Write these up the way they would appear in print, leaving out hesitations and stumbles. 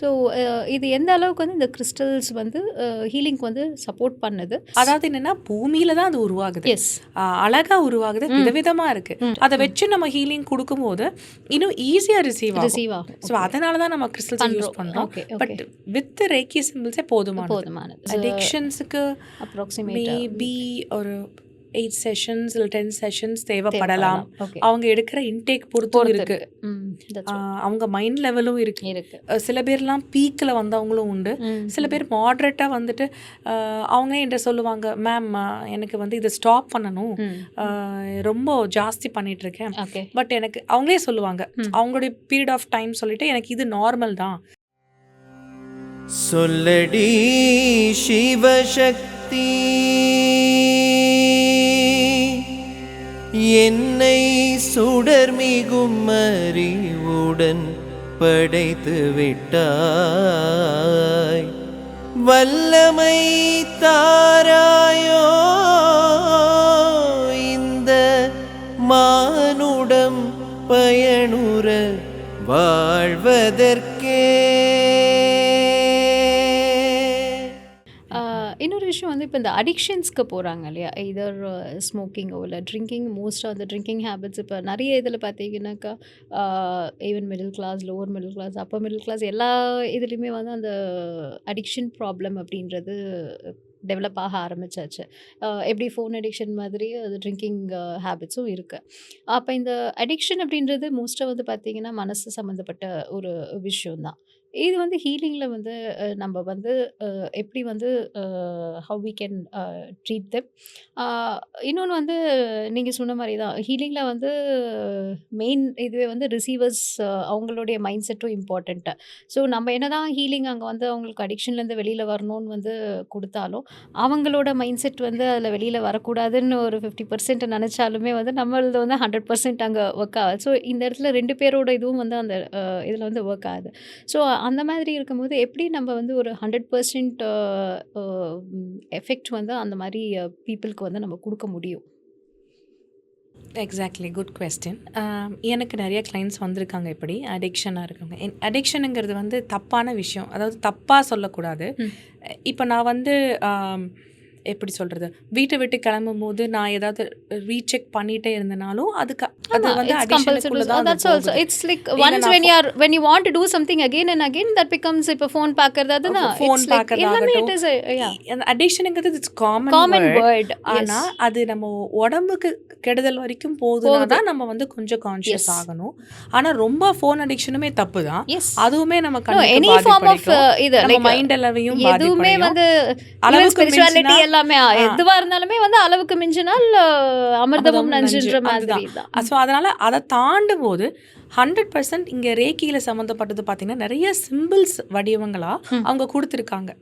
So இது எந்த அளவுக்கு வந்து இந்த கிறிஸ்டல்ஸ் வந்து ஹீலிங்க்கு வந்து சப்போர்ட் பண்ணுது? அதாவது என்னன்னா பூமியில தான் அது உருவாகுது. எஸ். அழகா உருவாகுது, விதவிதமா இருக்கு. அதை வச்சு நம்ம ஹீலிங் கொடுக்கும்போது இன்னும் ஈஸியா ரிசீவ் ஆகும். ஸோ அதனால தான் நம்ம கிறிஸ்டல்ஸ் யூஸ் பண்றோம். பட் வித் ரேக்கி சிம்பிள்ஸே போதுமானது. அடிக்ஷன்ஸுக்கு மேபி ஒரு 8 செஷன்ஸ் இல்லை 10 செஷன்ஸ் தேவைப்படலாம். அவங்க எடுக்கிற இன்டேக் பொறுத்தும் இருக்கு, அவங்க மைண்ட் லெவலும் இருக்கு. சில பேர்லாம் பீக்கில் வந்தவங்களும் உண்டு. சில பேர் மாட்ரேட்டாக வந்துட்டு அவங்க என்கிட்ட சொல்லுவாங்க, மேம் எனக்கு வந்து இதை ஸ்டாப் பண்ணணும், ரொம்ப ஜாஸ்தி பண்ணிட்டு இருக்கேன். பட் எனக்கு அவங்களே சொல்லுவாங்க அவங்களுடைய பீரியட் ஆஃப் டைம் சொல்லிட்டு எனக்கு இது நார்மல் தான். சொல்லடி சிவசக்தி என்னை சுடர்மிகும் அறிவுடன் படைத்து விட்டாய், வல்லமை தாராயோ இந்த மானுடம் பயனுற வாழ்வதற்கே. இன்னொரு விஷயம் வந்து இப்போ இந்த அடிக்ஷன்ஸ்க்கு போகிறாங்க இல்லையா, இதர் ஸ்மோக்கிங்கோ இல்லை ட்ரிங்கிங். மோஸ்ட்டாக அந்த ட்ரிங்கிங் ஹேபிட்ஸ் இப்போ நிறைய இதில் பார்த்தீங்கன்னாக்கா even middle class, lower middle class, upper middle class எல்லா இதுலேயுமே வந்து அந்த அடிக்ஷன் ப்ராப்ளம் அப்படின்றது டெவலப் ஆக ஆரம்பிச்சாச்சு. எப்படி ஃபோன் அடிக்ஷன் மாதிரி அது ட்ரிங்கிங் ஹேபிட்ஸும் இருக்குது. அப்போ இந்த அடிக்ஷன் அப்படின்றது மோஸ்ட்டாக வந்து பார்த்திங்கன்னா மனசு சம்மந்தப்பட்ட ஒரு விஷயம்தான். இது வந்து ஹீலிங்கில் வந்து நம்ம வந்து எப்படி வந்து how we can treat them. இன்னொன்று வந்து நீங்கள் சொன்ன மாதிரி தான் ஹீலிங்கில் வந்து மெயின் இதுவே வந்து ரிசீவர்ஸ் அவங்களுடைய மைண்ட் செட்டும் இம்பார்ட்டண்ட்டு. ஸோ நம்ம என்ன தான் ஹீலிங் அங்கே வந்து அவங்களுக்கு அடிக்ஷன்லேருந்து வெளியில் வரணும்னு வந்து கொடுத்தாலும் அவங்களோட மைண்ட் செட் வந்து அதில் வெளியில் வரக்கூடாதுன்னு ஒரு 50% நினச்சாலுமே வந்து நம்மளது வந்து 100% அங்கே ஒர்க் ஆகுது. ஸோ இந்த இடத்துல 2 பேரோட இதுவும் வந்து அந்த இதில் வந்து ஒர்க் ஆகுது. ஸோ அந்த மாதிரி இருக்கும்போது எப்படி நம்ம வந்து ஒரு 100% எஃபெக்ட் வந்து அந்த மாதிரி பீப்புளுக்கு வந்து நம்ம கொடுக்க முடியும்? Exactly, good question. எனக்கு நிறைய கிளைண்ட்ஸ் வந்திருக்காங்க இப்படி அடிக்ஷனாக இருக்காங்க. அடிக்ஷனுங்கிறது வந்து தப்பான விஷயம், அதாவது தப்பாக சொல்லக்கூடாது. இப்போ நான் வந்து எப்படி சொல்கிறது, வீட்டை விட்டு கிளம்பும் போது நான் ஏதாவது ரீசெக் பண்ணிகிட்டே இருந்தனாலும் அதுக்கு அது வந்து அடிக்ஷனுக்குள்ள தான் போகுது. It's like once when you want to do something again and again that becomes இப்போ ஃபோன் பார்க்கறது, அதுதான் ஃபோன் பார்க்கறதாகட்டும். அடிக்ஷனுங்கிறது இட்ஸ் காமன் வேர்ட். ஆனால் அது நம்ம உடம்புக்கு கெடுதல் வரைக்கும் போகுதுன்னா தான் நம்ம வந்து கொஞ்சம் கான்ஷியஸ் ஆகணும். ஆனால் ரொம்ப ஃபோன் அடிக்ஷனுமே தப்பு தான். அதுவுமே நம்ம மைண்ட் அளவையும் எதுவுமே வந்து ஸ்பிரிச்சுவாலிட்டி எல்லாமே எதுவா இருந்தாலுமே வந்து அளவுக்கு மிஞ்சினால் அமிர்தமும் நஞ்சுன்ற மாதிரி தான். ஸோ அதனால அதை தாண்டும் போது 100% இங்கே ரேக்கியில் சம்மந்தப்பட்டது பார்த்தீங்கன்னா நிறைய சிம்பிள்ஸ் வடிவங்களாக அவங்க கொடுத்துருக்காங்க.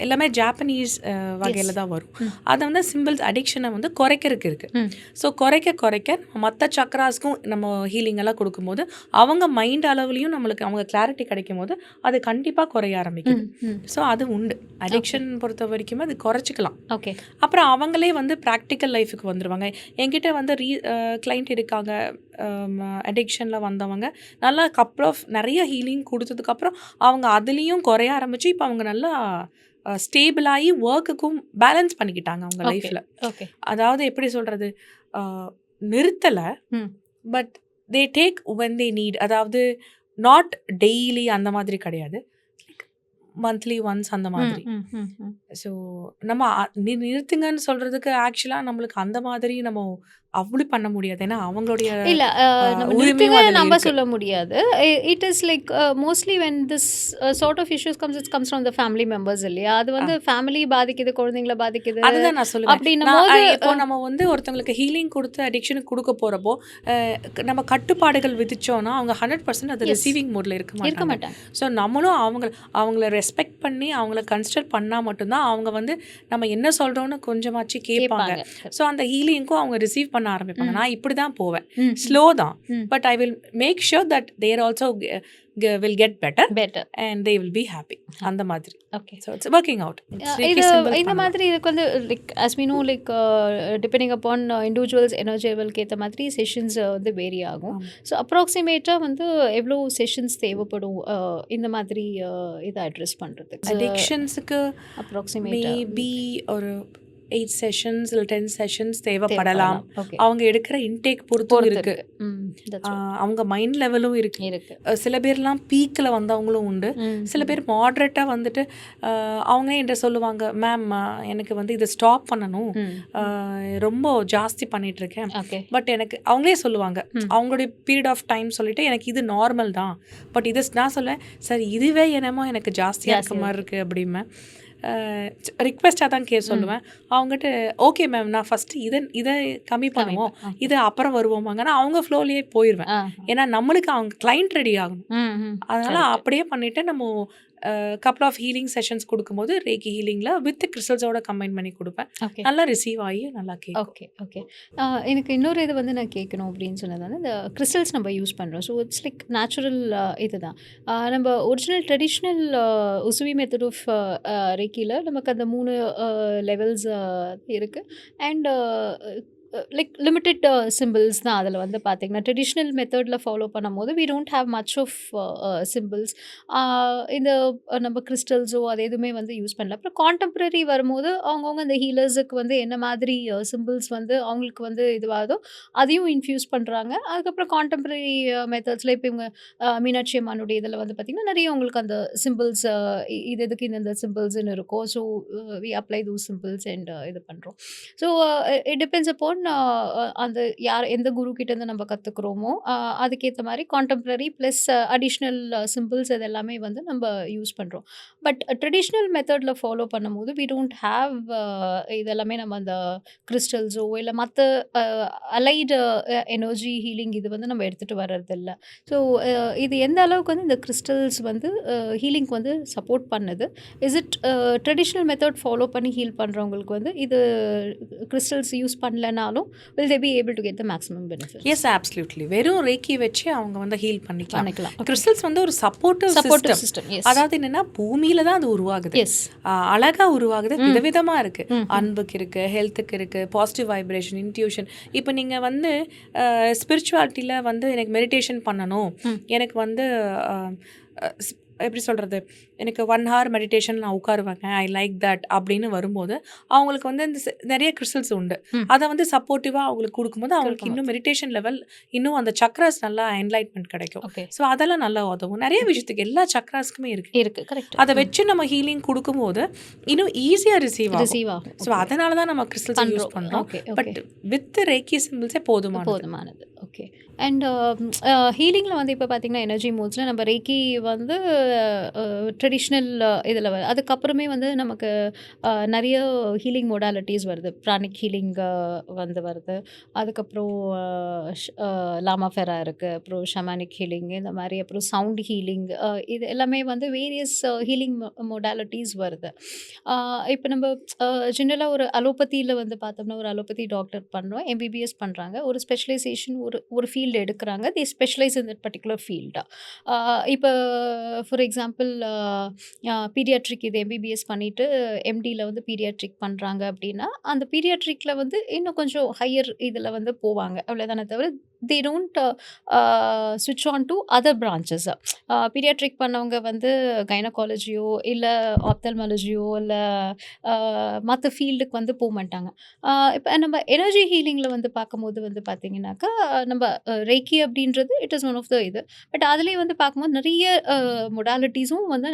எல்லாமே ஜாப்பனீஸ் வகையில் தான் வரும். அதை வந்து சிம்பிள்ஸ் அடிக்ஷனை வந்து குறைக்கிறதுக்கு இருக்குது. ஸோ குறைக்க மற்ற சக்கராஸ்க்கும் நம்ம ஹீலிங் எல்லாம் கொடுக்கும்போது அவங்க மைண்ட் அளவுலையும் நம்மளுக்கு அவங்க கிளாரிட்டி கிடைக்கும் போது அது கண்டிப்பாக குறைய ஆரம்பிக்குது. ஸோ அது உண்டு. அடிக்ஷன் பொறுத்த வரைக்குமே அது குறைச்சிக்கலாம். ஓகே. அப்புறம் அவங்களே வந்து ப்ராக்டிக்கல் லைஃபுக்கு வந்துடுவாங்க. என்கிட்ட வந்து கிளைண்ட் இருக்காங்க அடிக்ஷனில் வந்தவங்க, நல்லா கப்புள் ஆஃப் நிறைய ஹீலிங் கொடுத்ததுக்கப்புறம் அவங்க அதுலேயும் குறைய ஆரம்பிச்சு இப்போ அவங்க நல்லா ஸ்டேபிளாகி ஒர்க்குக்கும் பேலன்ஸ் பண்ணிக்கிட்டாங்க அவங்க லைஃப்பில். அதாவது எப்படி சொல்கிறது, நிறுத்தலை, but they take when they need. அதாவது நாட் டெய்லி அந்த மாதிரி கிடையாது, மந்த்லி ஒன்ஸ் அந்த மாதிரி. ஸோ நம்ம நிறுத்துங்கன்னு சொல்கிறதுக்கு ஆக்சுவலாக நம்மளுக்கு அந்த மாதிரி நம்ம அப்படி பண்ண முடியாது. ஏன்னா அவங்களுடைய இல்லை நம்ம சொல்ல முடியாது. It is like mostly when this sort of issues comes from the family members இல்லையா, அது வந்து ஃபேமிலி பாதிக்குது, குழந்தைங்கள பாதிக்குது. அதுதான் நான் சொல்லுவேன். அப்படின்னா இப்போ நம்ம வந்து ஒருத்தவங்களுக்கு ஹீலிங் கொடுத்து அடிக்ஷனுக்கு கொடுக்க போகிறப்போ நம்ம கட்டுப்பாடுகள் விதிச்சோன்னா அவங்க 100% அது ரிசீவிங் மோடில் இருக்க மாட்டாங்க. ஸோ நம்மளும் அவங்கள ரெஸ்பெக்ட் பண்ணி அவங்கள கன்சிடர் பண்ணால் மட்டும்தான் அவங்க வந்து நம்ம என்ன சொல்கிறோன்னு கொஞ்சமாச்சு கேட்பாங்க. ஸோ அந்த ஹீலிங்க்கும் அவங்க ரிசீவ் பண்ண ஆரம்பிப்பாங்க. ம். நான் இப்படி தான் போவேன். ம். ஸ்லோ தான். ம். But I will make sure that there also will get better better. And they will be happy. அந்த மாதிரி. Okay. So it's working out. இது இந்த மாதிரி இதுக்கு வந்து like as we know like depending upon individuals energy லெவலுக்கு ஏற்ற மாதிரி செஷன்ஸ் வந்து வேரி ஆகும். ஸோ அப்ராக்சிமேட்டாக வந்து எவ்வளோ செஷன்ஸ் தேவைப்படும் இந்த மாதிரி இதை அட்ரஸ் பண்ணுறதுக்கு? அடிக்ஷன்ஸுக்கு அப்ராக்சிமேட்டாக மேபி ஒரு 8 செஷன்ஸ் இல்லை 10 செஷன்ஸ் தேவைப்படலாம். ஓகே. அவங்க எடுக்கிற இன்டேக் பொறுத்தும் இருக்கு. இருக்கு. அவங்க மைண்ட் லெவலும் இருக்கு. இருக்கு. சில பேர்லாம் பீக்கில் வந்தவங்களும் உண்டு. சில பேர் மாட்ரேட்டாக வந்துட்டு அவங்களே என்கிட்ட சொல்லுவாங்க, மேம் எனக்கு வந்து இதை ஸ்டாப் பண்ணணும், ரொம்ப ஜாஸ்தி பண்ணிட்டு இருக்கேன். ஓகே. பட் எனக்கு அவங்களே சொல்லுவாங்க அவங்களுடைய பீரியட் ஆஃப் டைம் சொல்லிட்டு எனக்கு இது நார்மல் தான். பட் இதை நான் சொல்லுவேன், சார் இதுவே என்னமோ எனக்கு ஜாஸ்தியாக இருக்க மாதிரி இருக்குது அப்படிம்பேன். ரிக்வெஸ்டாக தான் சொல்லுவேன் அவங்ககிட்ட. ஓகே மேம், நான் ஃபஸ்ட்டு இதை கம்மி பண்ணுவோம், இதை அப்புறம் வருவோமாங்க. நான் அவங்க ஃப்ளோலேயே போயிடுவேன். ஏன்னா நம்மளுக்கு அவங்க கிளைண்ட் ரெடி ஆகணும். அதனால் அப்படியே பண்ணிவிட்டு நம்ம கப்பல் ஆஃப் ஹீலிங் செஷன்ஸ் கொடுக்கும்போது ரேக்கி ஹீலிங்கில் வித் கிறிஸ்டல்ஸோட கம்பைன் பண்ணி கொடுப்பேன். நல்லா ரிசீவ் ஆகி நல்லா கேட்கும். ஓகே. ஓகே. எனக்கு இன்னொரு இது வந்து நான் கேட்கணும் அப்படின்னு சொன்னது வந்து இந்த கிறிஸ்டல்ஸ் நம்ம யூஸ் பண்ணுறோம். ஸோ இட்ஸ் லைக் நேச்சுரல் இது தான். நம்ம ஒரிஜினல் ட்ரெடிஷ்னல் உசுவி மெத்தட் ஆஃப் ரேக்கியில் நமக்கு அந்த 3 லெவல்ஸ் இருக்குது. அண்ட் லைக் லிமிட்டெட் சிம்பிள்ஸ் தான் அதில் வந்து பார்த்திங்கன்னா ட்ரெடிஷ்னல் மெத்தடில் ஃபாலோ பண்ணும்போது we don't have much of symbols. இந்த நம்ம கிறிஸ்டல்ஸோ அது எதுவுமே வந்து யூஸ் பண்ணல. அப்புறம் கான்டெம்ப்ரரி வரும்போது அவங்கவுங்க இந்த ஹீலர்ஸுக்கு வந்து என்ன மாதிரி சிம்பிள்ஸ் வந்து அவங்களுக்கு வந்து இதுவாகுதோ அதையும் இன்ஃப்யூஸ் பண்ணுறாங்க. அதுக்கப்புறம் கான்டெம்ப்ரரி மெத்தட்ஸில் இப்போ இவங்க மீனாட்சி அம்மானுடைய இதில் வந்து பார்த்திங்கன்னா நிறைய உங்களுக்கு அந்த சிம்பிள்ஸ் இது எதுக்கு இந்த சிம்பிள்ஸ்ன்னு இருக்கும். So we apply those symbols and இது பண்ணுறோம். ஸோ இட் டிபெண்ட்ஸ் அப்போன் அந்த யார் எந்த குரு கிட்டேருந்து நம்ம கற்றுக்குறோமோ அதுக்கேற்ற மாதிரி கான்டெம்ப்ரரி ப்ளஸ் அடிஷ்னல் சிம்பிள்ஸ் இது எல்லாமே வந்து நம்ம யூஸ் பண்ணுறோம். பட் ட்ரெடிஷ்னல் மெத்தடில் ஃபாலோ பண்ணும்போது வி டோன்ட் ஹாவ் இதெல்லாமே நம்ம அந்த கிறிஸ்டல்ஸோ இல்லை மற்ற அலைடு எனர்ஜி ஹீலிங் இது வந்து நம்ம எடுத்துகிட்டு வர்றதில்ல. ஸோ இது எந்த அளவுக்கு வந்து இந்த கிறிஸ்டல்ஸ் வந்து ஹீலிங்க்கு வந்து சப்போர்ட் பண்ணுது? Is it traditional method follow பண்ணி ஹீல் பண்ணுறவங்களுக்கு வந்து இது கிறிஸ்டல்ஸ் யூஸ் பண்ணலனாலும் will they be able to get the maximum benefits? Yes, absolutely. வெறும் ரேக்கி வச்சு அவங்க வந்து ஹீல் பண்ணிக்கலாம். கிறிஸ்டல்ஸ் வந்து ஒரு சப்போர்ட்டிவ் சிஸ்டம். அதாவது என்னன்னா பூமியில தான் அது உருவாகுது. அழகா உருவாகுது, விதவிதமா இருக்கு. அன்புக்கு இருக்கு, ஹெல்த்துக்கு இருக்கு, பாசிட்டிவ் வைப்ரேஷன், இன்ட்யூஷன். இப்போ நீங்க வந்து ஸ்பிரிச்சுவாலிட்டியில வந்து எனக்கு மெடிடேஷன் பண்ணணும், எனக்கு வந்து எப்படி சொல்கிறது, எனக்கு 1 hour மெடிடேஷன் நான் உட்காருவாங்க, ஐ லைக் தட் அப்படின்னு வரும்போது அவங்களுக்கு வந்து இந்த நிறைய கிறிஸ்டல்ஸ் உண்டு. அதை வந்து சப்போர்ட்டிவாக அவங்களுக்கு கொடுக்கும்போது அவங்களுக்கு இன்னும் மெடிடேஷன் லெவல் இன்னும் அந்த சக்ராஸ் நல்லா என்லைட்மெண்ட் கிடைக்கும். ஸோ அதெல்லாம் நல்லா உதவும். நிறைய விஷயத்துக்கு எல்லா சக்ராஸ்க்குமே இருக்கு. அதை வச்சு நம்ம ஹீலிங் கொடுக்கும்போது இன்னும் ஈஸியாக ரிசீவ் ஆகும். ஸோ அதனால தான் நம்ம கிறிஸ்டல்ஸ் யூஸ் பண்ணுறோம். பட் வித் ரேக்கி சிம்பிள்ஸே போதுமானது. ஓகே. அண்ட் ஹீலிங்கில் வந்து இப்போ பார்த்திங்கன்னா எனர்ஜி மோட்ஸில் நம்ம ரேக்கி வந்து ட்ரெடிஷ்னல் இதில் அதுக்கப்புறமே வந்து நமக்கு நிறைய ஹீலிங் மொடாலிட்டிஸ் வருது. ப்ரானிக் ஹீலிங் வந்து வருது. அதுக்கப்புறம் லாமாஃபெரா இருக்குது, அப்புறம் ஷமானிக் ஹீலிங் இந்த மாதிரி, அப்புறம் சவுண்ட் ஹீலிங், இது எல்லாமே வந்து வேரியஸ் ஹீலிங் மொடாலிட்டிஸ் வருது. இப்போ நம்ம ஜென்ரலாக ஒரு அலோபதியில் வந்து பார்த்தோம்னா ஒரு அலோபதி டாக்டர் பண்ணுறோம், எம்பிபிஎஸ் பண்ணுறாங்க, ஒரு ஸ்பெஷலைசேஷன் ஒரு ஃபீல்டு எடுக்கிறாங்க, தி ஸ்பெஷலைஸ் இன் தட் பர்டிகுலர் ஃபீல்டாக. இப்போ ஃபார் எக்ஸாம்பிள் பீடியாட்ரிக் இது எம்பிபிஎஸ் பண்ணிவிட்டு எம்டியில் வந்து பீடியாட்ரிக் பண்ணுறாங்க அப்படின்னா அந்த பீடியாட்ரிக்கில் வந்து இன்னும் கொஞ்சம் ஹையர் இதில் வந்து போவாங்க, அவ்வளோதானே தவிர they don't switch on to other branches. Paediatric பண்ணவங்க வந்து கைனகாலஜியோ இல்லை ஆப்தல்மாலஜியோ இல்லை மற்ற ஃபீல்டுக்கு வந்து போக மாட்டாங்க. இப்போ நம்ம எனர்ஜி ஹீலிங்கில் வந்து பார்க்கும்போது வந்து பார்த்திங்கனாக்கா நம்ம ரேக்கி அப்படின்றது it is one of the இது. பட் அதுலேயே வந்து பார்க்கும்போது நிறைய மொடாலிட்டிஸும் வந்து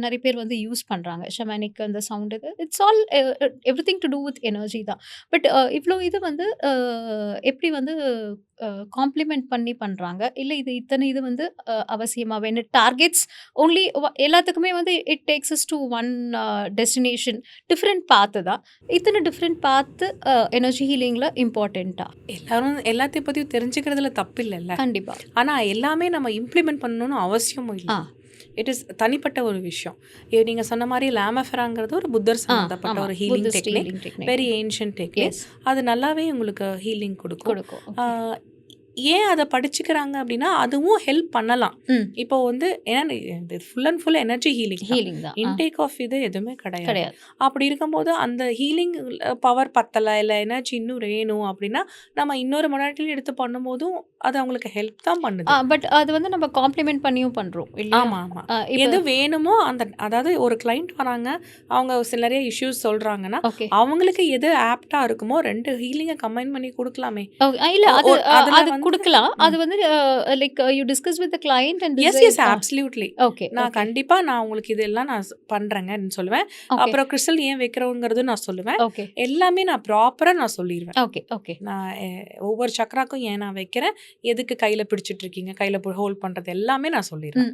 நிறைய பேர் வந்து யூஸ் பண்ணுறாங்க. ஷமானிக் அந்த சவுண்ட் இது it's all everything to do with energy தான். பட் இவ்வளோ இது வந்து எப்படி வந்து காம்ப்ளிமெண்ட் பண்ணி பண்ணுறாங்க, இல்லை இது இத்தனை இது வந்து அவசியமாக வேணும் டார்கெட்ஸ் ஓன்லி எல்லாத்துக்குமே வந்து it takes us to one destination, different பாத்து தான். இத்தனை டிஃப்ரெண்ட் பாத்து எனர்ஜி ஹீலிங்கில் இம்பார்ட்டண்ட்டா? எல்லாத்தையும் பற்றியும் தெரிஞ்சுக்கிறதுல தப்பு இல்லைல்ல, கண்டிப்பாக. ஆனால் எல்லாமே நம்ம இம்ப்ளிமெண்ட் பண்ணணும்னு அவசியமும் இல்லை. இட் இஸ் தனிப்பட்ட ஒரு விஷயம். நீங்கள் சொன்ன மாதிரி லாமஃபெராங்கிறது ஒரு புத்தர் சம்மந்தப்பட்ட ஒரு healing technique, very ancient technique. அது நல்லாவே உங்களுக்கு ஹீலிங் கொடுக்கும். ஏன் அதை படிச்சுக்கிறாங்க அப்படின்னா அதுவும் ஹெல்ப் பண்ணலாம். இப்போ வந்து ஏன்னா full and full energy healing தான். இன்டேக் ஆஃப் இது எதுவுமே கிடையாது. அப்படி இருக்கும்போது அந்த ஹீலிங் பவர் பத்தலை, இல்லை எனர்ஜி இன்னும் வேணும் அப்படின்னா நம்ம இன்னொரு மொடாலிட்டி எடுத்து பண்ணும்போதும் அது அவங்களுக்கு ஹெல்ப் தான் பண்ணுது. பட் அது வந்து நம்ம காம்ப்ளிமெண்ட் பண்ணியும் பண்ணுறோம். ஆமாம் ஆமாம், எது வேணுமோ அந்த, அதாவது ஒரு கிளைண்ட் வராங்க, அவங்க நிறைய இஷ்யூஸ் சொல்கிறாங்கன்னா அவங்களுக்கு எது ஆப்டாக இருக்குமோ 2 ஹீலிங்கை கம்பைன் பண்ணி கொடுக்கலாமே. இல்லை அது கொடுக்கலாம். அது வந்து like you discuss with the client and yes absolutely. நான் கண்டிப்பாக நான் உங்களுக்கு இதெல்லாம் நான் பண்ணுறேங்கன்னு சொல்லுவேன். அப்புறம் கிறிஸ்டல் ஏன் வைக்கிறோங்கிறது நான் சொல்லுவேன். எல்லாமே நான் ப்ராப்பராக நான் சொல்லிடுவேன். நான் ஒவ்வொரு சக்கராக்கும் ஏன் நான் வைக்கிறேன், எதுக்கு கையில் பிடிச்சிட்டு இருக்கீங்க, கையில் ஹோல்ட் பண்ணுறது எல்லாமே நான் சொல்லிடுவேன்.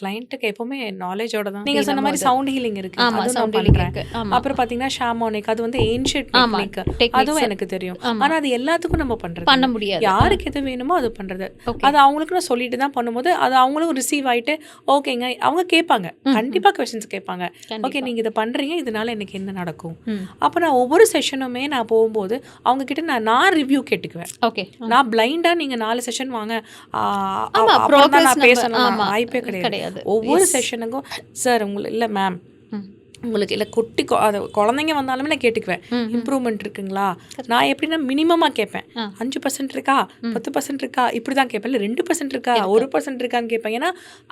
கிளைண்ட்டுக்கு எப்பவுமே நாலேஜோட தான். நீங்கள் சொன்ன மாதிரி சவுண்ட் ஹீலிங் இருக்கு, அதுவும் நான் பண்ணுறேன். அப்புறம் பார்த்தீங்கன்னா ஷாமோனிக், அது வந்து ஏன்ஷியன்ட் டெக்னிக், அதுவும் எனக்கு தெரியும். ஆனால் அது எல்லாத்துக்கும் நம்ம பண்ண முடியாது. யாருக்கு எது வேணுமோ அது பண்றது, அது அவங்களுக்கு நான் சொல்லிட்டு தான் பண்ணும்போது அது அவங்களும் ரிசீவ் ஆயிட்டு ஓகேங்க, அவங்க கேட்பாங்க, கண்டிப்பா क्वेश्चंस கேட்பாங்க. ஓகே நீங்க இதை பண்றீங்க, இதனால எனக்கு என்ன நடக்கும். அப்ப நான் ஒவ்வொரு செஷனுமே நான் போகும்போது அவங்க கிட்ட நான் ரிவ்யூ கேட்டுக்குவேன். நான் பிளைண்டா நீங்க 4 செஷன் வாங்க அப்புறம் நான் பேசணும் வாய்ப்பே கிடையாது. ஒவ்வொரு செஷனுக்கும் சார் உங்களுக்கு இல்லை மேம், உங்களுக்கு இல்லை குட்டி அதை குழந்தைங்க வந்தாலுமே நான் கேட்டுக்குவேன், இம்ப்ரூவ்மெண்ட் இருக்குங்களா. நான் எப்படின்னா மினிமமாக கேட்பேன், 5% இருக்கா, 10% இருக்கா, இப்படி தான் கேட்பேன். இல்லை 2% இருக்கா, 1% இருக்கான்னு கேட்பேன். ஏன்னா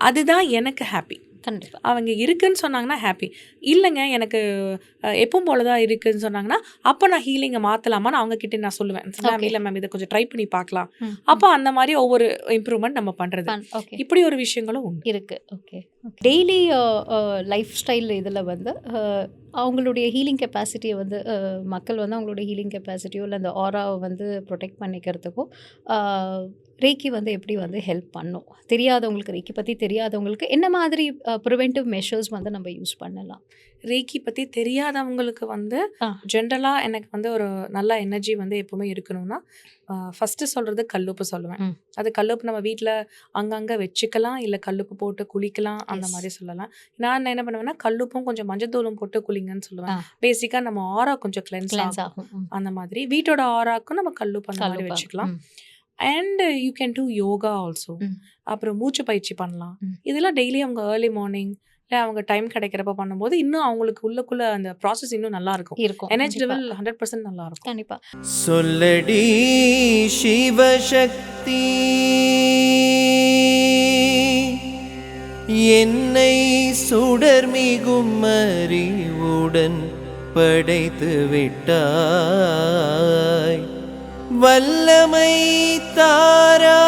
அதுதான் எனக்கு ஹாப்பி. அவங்க இருக்குன்னு சொன்னாங்கன்னா ஹாப்பி. இல்லைங்க எனக்கு எப்பவும் போல தான் இருக்குன்னு சொன்னாங்கன்னா அப்போ நான் ஹீலிங்கை மாற்றலாமான்னு அவங்க கிட்டே நான் சொல்லுவேன். மேம் இல்லை மேம் இதை கொஞ்சம் ட்ரை பண்ணி பார்க்கலாம். அப்போ அந்த மாதிரி ஒவ்வொரு இம்ப்ரூவ்மெண்ட் நம்ம பண்ணுறது, இப்படி ஒரு விஷயங்களும் உண்டு இருக்கு. டெய்லி லைஃப் ஸ்டைல் இதில் வந்து அவங்களுடைய ஹீலிங் கெப்பாசிட்டியை வந்து மக்கள் வந்து அவங்களுடைய ஹீலிங் கெப்பாசிட்டியோ இல்லை அந்த ஆராவை வந்து ப்ரொடெக்ட் பண்ணிக்கிறதுக்கும் ரேக்கி வந்து எப்படி வந்து ஹெல்ப் பண்ணும்? தெரியாதவங்களுக்கு, ரேக்கி பற்றி தெரியாதவங்களுக்கு என்ன மாதிரி ப்ரிவென்டிவ் மெஷர்ஸ் வந்து நம்ம யூஸ் பண்ணலாம்? ரேக்கி பற்றி தெரியாதவங்களுக்கு வந்து ஜென்ரலாக எனக்கு வந்து ஒரு நல்ல எனர்ஜி வந்து எப்போவுமே இருக்கணும்னா ஃபஸ்ட்டு சொல்கிறது கல்லுப்பு சொல்லுவேன். அது கல்லுப்பு நம்ம வீட்டில் அங்கங்கே வச்சுக்கலாம், இல்லை கல்லுப்பு போட்டு குளிக்கலாம், அந்த மாதிரி சொல்லலாம். நான் என்ன பண்ணுவேன்னா கல்லுப்பும் கொஞ்சம் மஞ்சத்தூளும் போட்டு குளிங்கன்னு சொல்லுவேன். பேசிக்காக நம்ம ஆரா கொஞ்சம் கிளென்ஸ் ஆகும். அந்த மாதிரி வீட்டோட ஆராக்கும் நம்ம கல்லுப்பு அந்த மாதிரி வச்சுக்கலாம். And you can do yoga also. அப்புறம் மூச்சு பயிற்சி பண்ணலாம். இதெல்லாம் டெய்லி அவங்க ஏர்லி மார்னிங் இல்லை அவங்க டைம் கிடைக்கிறப்ப பண்ணும்போது இன்னும் அவங்களுக்கு உள்ளக்குள்ள அந்த ப்ராசஸ் இன்னும் நல்லா இருக்கும். எனர்ஜி லெவல் 100% நல்லா இருக்கும். கண்டிப்பா. சொல்லடி சிவசக்தி என்னை சுடர்மிகும் அறிவுடன் படைத்து விட்டாய், வல்லமை தாரா